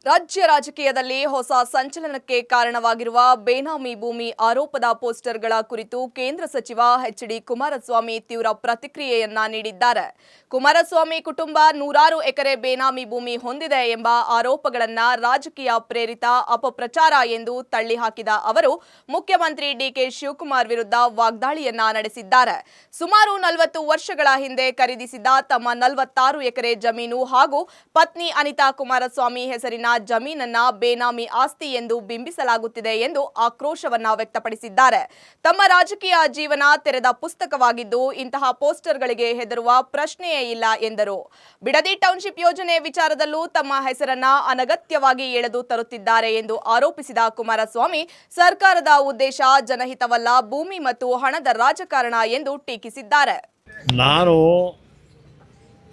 ರಾಜ್ಯ ರಾಜಕೀಯದಲ್ಲಿ ಹೊಸ ಸಂಚಲನಕ್ಕೆ ಕಾರಣವಾಗಿರುವ ಬೇನಾಮಿ ಭೂಮಿ ಆರೋಪದ ಪೋಸ್ಟರ್ಗಳ ಕುರಿತು ಕೇಂದ್ರ ಸಚಿವ ಎಚ್.ಡಿ. ಕುಮಾರಸ್ವಾಮಿ ತೀವ್ರ ಪ್ರತಿಕ್ರಿಯೆಯನ್ನ ನೀಡಿದ್ದಾರೆ. ಕುಮಾರಸ್ವಾಮಿ ಕುಟುಂಬ ನೂರಾರು ಎಕರೆ ಬೇನಾಮಿ ಭೂಮಿ ಹೊಂದಿದೆ ಎಂಬ ಆರೋಪಗಳನ್ನ ರಾಜಕೀಯ ಪ್ರೇರಿತ ಅಪಪ್ರಚಾರ ಎಂದು ತಳ್ಳಿಹಾಕಿದ ಅವರು ಮುಖ್ಯಮಂತ್ರಿ ಡಿಕೆ ಶಿವಕುಮಾರ್ ವಿರುದ್ಧ ವಾಗ್ದಾಳಿಯನ್ನ ನಡೆಸಿದ್ದಾರೆ. ಸುಮಾರು 40 ವರ್ಷಗಳ ಹಿಂದೆ ಖರೀದಿಸಿದ ತಮ್ಮ 46 ಎಕರೆ ಜಮೀನು ಹಾಗೂ ಪತ್ನಿ ಅನಿತಾ ಕುಮಾರಸ್ವಾಮಿ ಹೆಸರಿನ ಜಮೀನನ್ನ ಬೇನಾಮಿ ಆಸ್ತಿ ಎಂದು ಬಿಂಬಿಸಲಾಗುತ್ತಿದೆ ಎಂದು ಆಕ್ರೋಶವನ್ನ ವ್ಯಕ್ತಪಡಿಸಿದ್ದಾರೆ. ತಮ್ಮ ರಾಜಕೀಯ ಜೀವನ ತೆರೆದ ಪುಸ್ತಕವಾಗಿದ್ದು ಇಂತಹ ಪೋಸ್ಟರ್ಗಳಿಗೆ ಹೆದರುವ ಪ್ರಶ್ನೆಯೇ ಇಲ್ಲ ಎಂದರು. ಬಿಡದಿ ಟೌನ್ಶಿಪ್ ಯೋಜನೆ ವಿಚಾರದಲ್ಲೂ ತಮ್ಮ ಹೆಸರನ್ನ ಅನಗತ್ಯವಾಗಿ ಎಳೆದು ತರುತ್ತಿದ್ದಾರೆ ಎಂದು ಆರೋಪಿಸಿದ ಕುಮಾರಸ್ವಾಮಿ ಸರ್ಕಾರದ ಉದ್ದೇಶ ಜನಹಿತವಲ್ಲ, ಭೂಮಿ ಮತ್ತು ಹಣದ ರಾಜಕಾರಣ ಎಂದು ಟೀಕಿಸಿದ್ದಾರೆ. ನಾನು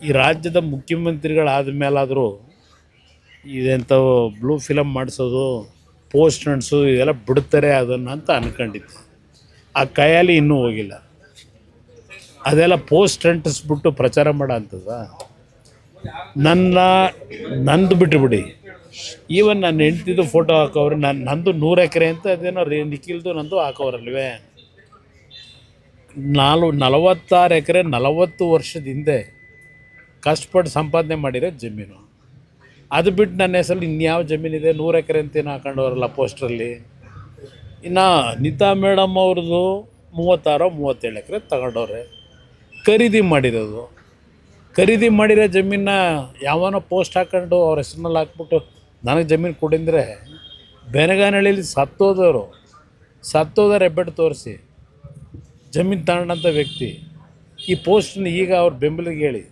ಈ ರಾಜ್ಯದ ಮುಖ್ಯಮಂತ್ರಿಗಳಾದ ಮೇಲಾದರೂ ಇದೆಂಥವು ಬ್ಲೂ ಫಿಲಮ್ ಮಾಡಿಸೋದು, ಪೋಸ್ಟ್ ನಡೆಸೋದು ಇದೆಲ್ಲ ಬಿಡ್ತಾರೆ ಅದನ್ನು ಅಂತ ಅಂದ್ಕೊಂಡಿದ್ದೆ. ಆ ಕೈಯಲ್ಲಿ ಇನ್ನೂ ಹೋಗಿಲ್ಲ. ಅದೆಲ್ಲ ಪೋಸ್ಟ್ ಅಂಟಿಸ್ಬಿಟ್ಟು ಪ್ರಚಾರ ಮಾಡೋ ಅಂಥದ್ದ. ನಂದು ಬಿಟ್ಟುಬಿಡಿ, ಈವನ್ ನನ್ನ ಹೆಂಡ್ತಿದ್ದು ಫೋಟೋ ಹಾಕೋರು, ನಂದು 100 ಎಕರೆ ಅಂತ ಅದೇನೋ ನಿಖಿಲ್ದು ನಂದು ಹಾಕೋರಲ್ವೇ. 46 ಎಕರೆ 40 ವರ್ಷದ ಹಿಂದೆ ಕಷ್ಟಪಟ್ಟು ಸಂಪಾದನೆ ಮಾಡಿರೋ ಜಮೀನು. ಅದು ಬಿಟ್ಟು ನನ್ನ ಹೆಸರಲ್ಲಿ ಇನ್ಯಾವ ಜಮೀನಿದೆ? 100 ಎಕರೆ ಅಂತೇನು ಹಾಕೊಂಡವ್ರಲ್ಲ ಪೋಸ್ಟ್ರಲ್ಲಿ. ಇನ್ನು ನೀತಾ ಮೇಡಮ್ ಅವ್ರದ್ದು 36-37 ಎಕರೆ ತಗೊಂಡವ್ರೆ. ಖರೀದಿ ಮಾಡಿರೋದು, ಖರೀದಿ ಮಾಡಿರೋ ಜಮೀನ ಯಾವನೋ ಪೋಸ್ಟ್ ಹಾಕ್ಕೊಂಡು ಅವ್ರ ಹೆಸ್ರಿನಲ್ಲಿ ಹಾಕ್ಬಿಟ್ಟು ನನಗೆ ಜಮೀನು ಕೊಡಿಂದರೆ ಬೆನಗಾನಹಳ್ಳಿಯಲ್ಲಿ ಸತ್ತೋದವರು ಹೆಬ್ಬೆಟ್ಟು ತೋರಿಸಿ ಜಮೀನು ತಗೊಂಡಂಥ ವ್ಯಕ್ತಿ ಈ ಪೋಸ್ಟನ್ನ ಈಗ ಅವ್ರ ಬೆಂಬಲಿಗೆ ಹೇಳಿ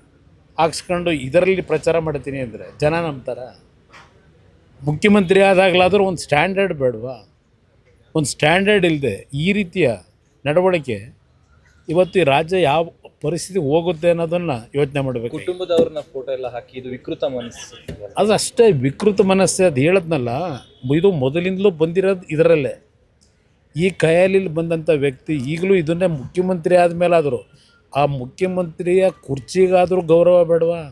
ಹಾಕ್ಸ್ಕೊಂಡು ಇದರಲ್ಲಿ ಪ್ರಚಾರ ಮಾಡ್ತೀನಿ ಅಂದರೆ ಜನ ನಂಬ್ತಾರ? ಮುಖ್ಯಮಂತ್ರಿ ಆದಾಗಲಾದರೂ ಒಂದು ಸ್ಟ್ಯಾಂಡರ್ಡ್ ಬೇಡವಾ? ಒಂದು ಸ್ಟ್ಯಾಂಡರ್ಡ್ ಇಲ್ಲದೆ ಈ ರೀತಿಯ ನಡವಳಿಕೆ ಇವತ್ತು ಈ ರಾಜ್ಯ ಯಾವ ಪರಿಸ್ಥಿತಿ ಹೋಗುತ್ತೆ ಅನ್ನೋದನ್ನು ಯೋಚನೆ ಮಾಡಬೇಕು. ಕುಟುಂಬದವ್ರನ್ನ ಫೋಟೋ ಎಲ್ಲ ಹಾಕಿ ಇದು ವಿಕೃತ ಮನಸ್ಸು, ಅದು ಅಷ್ಟೇ ವಿಕೃತ ಮನಸ್ಸು. ಅದು ಹೇಳದ್ನಲ್ಲ, ಇದು ಮೊದಲಿಂದಲೂ ಬಂದಿರೋದು ಇದರಲ್ಲೇ. ಈ ಕೈಯಲ್ಲಿ ಬಂದಂಥ ವ್ಯಕ್ತಿ ಈಗಲೂ ಇದನ್ನೇ ಮುಖ್ಯಮಂತ್ರಿ ಆದಮೇಲಾದರೂ ಆ ಮುಖ್ಯಮಂತ್ರಿಯ ಕುರ್ಚಿಗಾದರೂ ಗೌರವ ಬೇಡವಾ?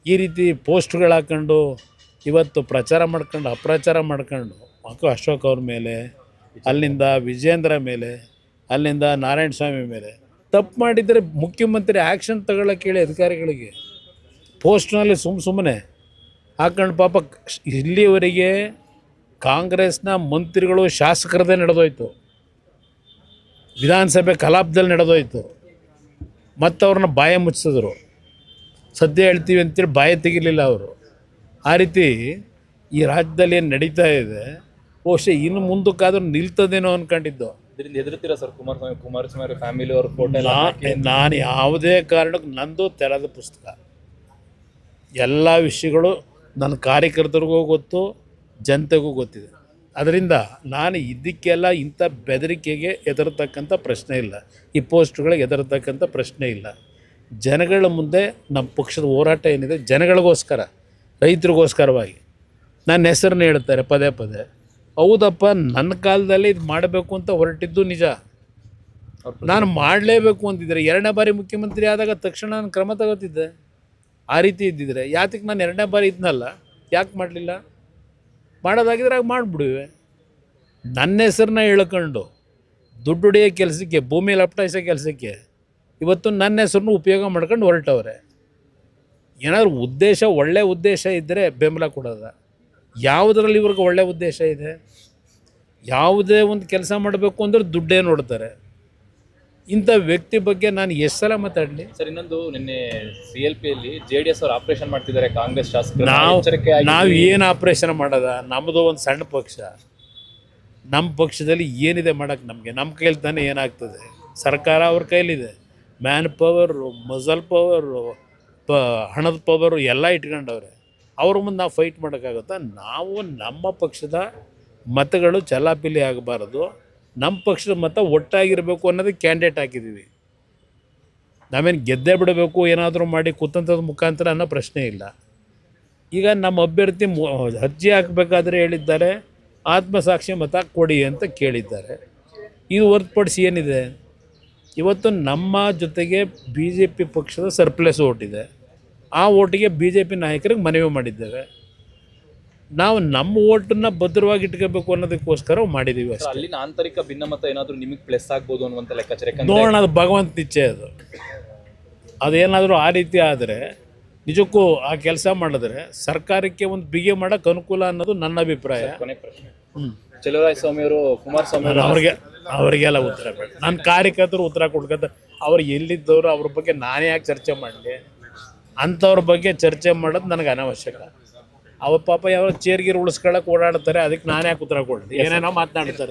ಈ ರೀತಿ ಪೋಸ್ಟ್ಗಳು ಹಾಕ್ಕೊಂಡು ಇವತ್ತು ಪ್ರಚಾರ ಮಾಡ್ಕೊಂಡು ಅಪ್ರಚಾರ ಮಾಡ್ಕೊಂಡು ಅಶೋಕ್ ಅವ್ರ ಮೇಲೆ, ಅಲ್ಲಿಂದ ವಿಜೇಂದ್ರ ಮೇಲೆ, ಅಲ್ಲಿಂದ ನಾರಾಯಣ ಸ್ವಾಮಿ ಮೇಲೆ ತಪ್ಪು ಮಾಡಿದರೆ ಮುಖ್ಯಮಂತ್ರಿ ಆ್ಯಕ್ಷನ್ ತಗೊಳ್ಳೋಕೆ ಹೇಳಿ ಅಧಿಕಾರಿಗಳಿಗೆ. ಪೋಸ್ಟ್ನಲ್ಲಿ ಸುಮ್ಮನೆ ಹಾಕ್ಕೊಂಡು ಪಾಪ ಇಲ್ಲಿವರೆಗೆ ಕಾಂಗ್ರೆಸ್ನ ಮಂತ್ರಿಗಳು ಶಾಸಕರದೇ ನಡೆದೋಯ್ತು, ವಿಧಾನಸಭೆ ಕಲಾಪದಲ್ಲಿ ನಡೆದೋಯ್ತು. ಮತ್ತು ಅವ್ರನ್ನ ಬಾಯ ಮುಚ್ಚಿಸಿದ್ರು. ಸದ್ಯ ಹೇಳ್ತೀವಿ ಅಂತೇಳಿ ಬಾಯ ತೆಗಿಲಿಲ್ಲ ಅವರು. ಆ ರೀತಿ ಈ ರಾಜ್ಯದಲ್ಲಿ ಏನು ನಡೀತಾ ಇದೆ, ಬಹುಶಃ ಇನ್ನು ಮುಂದಕ್ಕಾದ್ರೂ ನಿಲ್ತದೇನೋ ಅಂದ್ಕೊಂಡಿದ್ದು. ಇದರಿಂದ ಹೆದರ್ತೀರಾ ಸರ್ ಕುಮಾರಸ್ವಾಮಿ ಫ್ಯಾಮಿಲಿ ಅವ್ರ ಫೋಟೋ? ನಾನು ಯಾವುದೇ ಕಾರಣಕ್ಕೆ ನಂದು ತೆರೆದ ಪುಸ್ತಕ. ಎಲ್ಲ ವಿಷಯಗಳು ನನ್ನ ಕಾರ್ಯಕರ್ತರಿಗೂ ಗೊತ್ತು, ಜನತೆಗೂ ಗೊತ್ತಿದೆ. ಅದರಿಂದ ನಾನು ಇದಕ್ಕೆಲ್ಲ ಇಂಥ ಬೆದರಿಕೆಗೆ ಹೆದರ್ತಕ್ಕಂಥ ಪ್ರಶ್ನೆ ಇಲ್ಲ, ಈ ಪೋಸ್ಟ್ಗಳಿಗೆ ಹೆದರ್ತಕ್ಕಂಥ ಪ್ರಶ್ನೆ ಇಲ್ಲ. ಜನಗಳ ಮುಂದೆ ನಮ್ಮ ಪಕ್ಷದ ಹೋರಾಟ ಏನಿದೆ ಜನಗಳಿಗೋಸ್ಕರ, ರೈತರಿಗೋಸ್ಕರವಾಗಿ ನನ್ನ ಹೆಸರನ್ನ ಹೇಳ್ತಾರೆ ಪದೇ ಪದೇ. ಹೌದಪ್ಪ, ನನ್ನ ಕಾಲದಲ್ಲಿ ಇದು ಮಾಡಬೇಕು ಅಂತ ಹೊರಟಿದ್ದು ನಿಜ. ನಾನು ಮಾಡಲೇಬೇಕು ಅಂತಿದ್ದರೆ 2ನೇ ಬಾರಿ ಮುಖ್ಯಮಂತ್ರಿ ಆದಾಗ ತಕ್ಷಣ ನಾನು ಕ್ರಮ ತಗೋತಿದ್ದೆ. ಆ ರೀತಿ ಇದ್ದಿದ್ರೆ ಯಾತಕ್ಕೆ ನಾನು 2ನೇ ಬಾರಿ ಇದ್ನಲ್ಲ, ಯಾಕೆ ಮಾಡಲಿಲ್ಲ? ಮಾಡೋದಾಗಿದ್ರೆ ಆಗ ಮಾಡಿಬಿಡುವೆ. ನನ್ನ ಹೆಸರನ್ನ ಹೇಳ್ಕೊಂಡು ದುಡ್ಡು ಹೊಡೆಯೋ ಕೆಲಸಕ್ಕೆ, ಭೂಮಿ ಲಪಟಾಯಿಸೋ ಕೆಲಸಕ್ಕೆ ಇವತ್ತು ನನ್ನ ಹೆಸರನ್ನು ಉಪಯೋಗ ಮಾಡ್ಕೊಂಡು ಹೊರಟವ್ರೆ. ಏನಾದರೂ ಉದ್ದೇಶ, ಒಳ್ಳೆಯ ಉದ್ದೇಶ ಇದ್ದರೆ ಬೆಂಬಲ ಕೊಡೋದ? ಯಾವುದರಲ್ಲಿ ಇವ್ರಿಗೆ ಒಳ್ಳೆಯ ಉದ್ದೇಶ ಇದೆ? ಯಾವುದೇ ಒಂದು ಕೆಲಸ ಮಾಡಬೇಕು ಅಂದರೆ ದುಡ್ಡೇ ನೋಡ್ತಾರೆ. ಇಂಥ ವ್ಯಕ್ತಿ ಬಗ್ಗೆ ನಾನು ಎಷ್ಟು ಸಲ ಮಾತಾಡಲಿ ಸರ್? ಇನ್ನೊಂದು, ನಿನ್ನೆ CLPಯಲ್ಲಿ JDS ಅವರು ಆಪರೇಷನ್ ಮಾಡ್ತಿದ್ದಾರೆ ಕಾಂಗ್ರೆಸ್ ಶಾಸಕರು. ನಾವು ಏನು ಆಪರೇಷನ್ ಮಾಡೋದ? ನಮ್ಮದು ಒಂದು ಸಣ್ಣ ಪಕ್ಷ. ನಮ್ಮ ಪಕ್ಷದಲ್ಲಿ ಏನಿದೆ ಮಾಡೋಕ್ಕೆ? ನಮ್ಮ ಕೈಯಲ್ಲಿ ತಾನೇ ಏನಾಗ್ತದೆ? ಸರ್ಕಾರ ಅವ್ರ ಕೈಲಿದೆ. ಮ್ಯಾನ್ ಪವರು, ಮಸಲ್ ಪವರು, ಹಣದ ಪವರು ಎಲ್ಲ ಇಟ್ಕೊಂಡವ್ರೆ. ಅವ್ರ ಮುಂದೆ ನಾವು ಫೈಟ್ ಮಾಡೋಕ್ಕಾಗುತ್ತಾ? ನಾವು ನಮ್ಮ ಪಕ್ಷದ ಮತಗಳು ಚಲಾಪಿಲಿ ಆಗಬಾರ್ದು, ನಮ್ಮ ಪಕ್ಷದ ಮತ ಒಟ್ಟಾಗಿರಬೇಕು ಅನ್ನೋದಕ್ಕೆ ಕ್ಯಾಂಡಿಡೇಟ್ ಹಾಕಿದ್ದೀವಿ. ನಾವೇನು ಗೆದ್ದೇ ಬಿಡಬೇಕು ಏನಾದರೂ ಮಾಡಿ ಕುತಂತ್ರದ ಮುಖಾಂತರ ಅನ್ನೋ ಪ್ರಶ್ನೆ ಇಲ್ಲ. ಈಗ ನಮ್ಮ ಅಭ್ಯರ್ಥಿ ಅರ್ಜಿ ಹಾಕಬೇಕಾದ್ರೆ ಹೇಳಿದ್ದಾರೆ ಆತ್ಮಸಾಕ್ಷಿ ಮತ ಕೊಡಿ ಅಂತ ಕೇಳಿದ್ದಾರೆ. ಇದು ಹೊರತುಪಡಿಸಿ ಏನಿದೆ? ಇವತ್ತು ನಮ್ಮ ಜೊತೆಗೆ BJP ಪಕ್ಷದ ಸರ್ಪ್ಲಸ್ ಓಟಿದೆ. ಆ ಓಟಿಗೆ BJP ನಾಯಕರಿಗೆ ಮನವಿ ಮಾಡಿದ್ದೇವೆ. ನಾವು ನಮ್ಮ ಓಟನ್ನ ಭದ್ರವಾಗಿ ಇಟ್ಕೋಬೇಕು ಅನ್ನೋದಕ್ಕೋಸ್ಕರ ಮಾಡಿದ್ದೀವಿ ಅಷ್ಟೇ. ಅಲ್ಲಿನ ಆಂತರಿಕ ಭಿನ್ನಮತ ಏನಾದರೂ ನಿಮಗೆ ಪ್ಲಸ್ ಆಗ್ಬೋದು ಅನ್ನುವಂಥ ಲೆಕ್ಕಾಚಾರ. ಯಾಕಂದ್ರೆ ನೋಡೋಣ, ಅದು ಭಗವಂತ ಇಚ್ಛೆ. ಅದೇನಾದರೂ ಆ ರೀತಿ ಆದರೆ ನಿಜಕ್ಕೂ ಆ ಕೆಲಸ ಮಾಡಿದ್ರೆ ಸರ್ಕಾರಕ್ಕೆ ಒಂದು ಬಿಗಿ ಮಾಡೋಕ್ಕೆ ಅನುಕೂಲ ಅನ್ನೋದು ನನ್ನ ಅಭಿಪ್ರಾಯ. ಕೊನೆ ಪ್ರಶ್ನೆ, ಚಲುವರಾಯಸ್ವಾಮಿ ಅವರು ಕುಮಾರಸ್ವಾಮಿ ನಾನು ಅವರಿಗೆಲ್ಲ ಉತ್ತರ ಬೇಡ. ನನ್ನ ಕಾರ್ಯಕರ್ತರು ಉತ್ತರ ಕೊಡ್ಕೊತ ಅವ್ರು ಎಲ್ಲಿದ್ದವರು ಅವ್ರ ಬಗ್ಗೆ ನಾನೇ ಯಾಕೆ ಚರ್ಚೆ ಮಾಡಲಿ? ಅಂಥವ್ರ ಬಗ್ಗೆ ಚರ್ಚೆ ಮಾಡೋದು ನನಗೆ ಅನಾವಶ್ಯಕ. ಅವ್ರ ಪಾಪ ಯಾವ ಚೇರ್ಗೀರು ಉಳಿಸ್ಕೊಳಕ್ಕೆ ಓಡಾಡ್ತಾರೆ, ಅದಕ್ಕೆ ನಾನೇ ಯಾಕೆ ಉತ್ತರ ಕೊಡಲಿ? ಏನೇನೋ ಮಾತನಾಡ್ತಾರೆ.